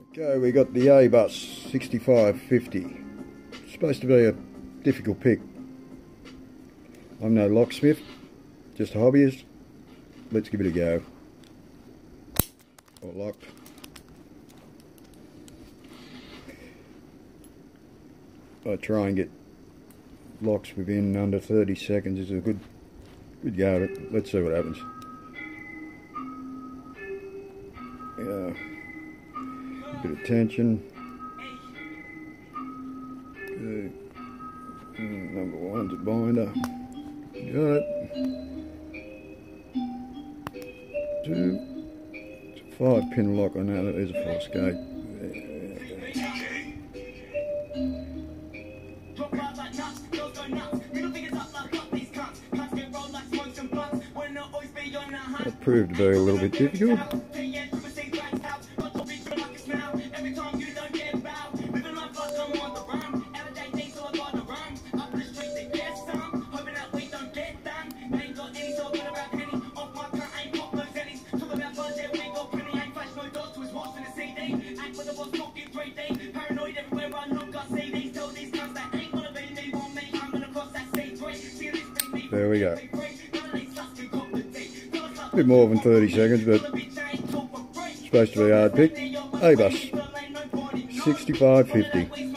Okay, we got the A-Bus 6550. It's supposed to be a difficult pick. I'm no locksmith, just a hobbyist. Let's give it a go. All locked. I try and get locks within under 30 seconds. Is a good go at it. Let's see what happens. Bit of tension. Okay. Number one's a binder. Got it. 2. It's a 5-pin lock. I know that is a false gate. That proved to be a little bit difficult. There we go. A bit more than 30 seconds, but it's supposed to be a hard pick. A-Bus 6550.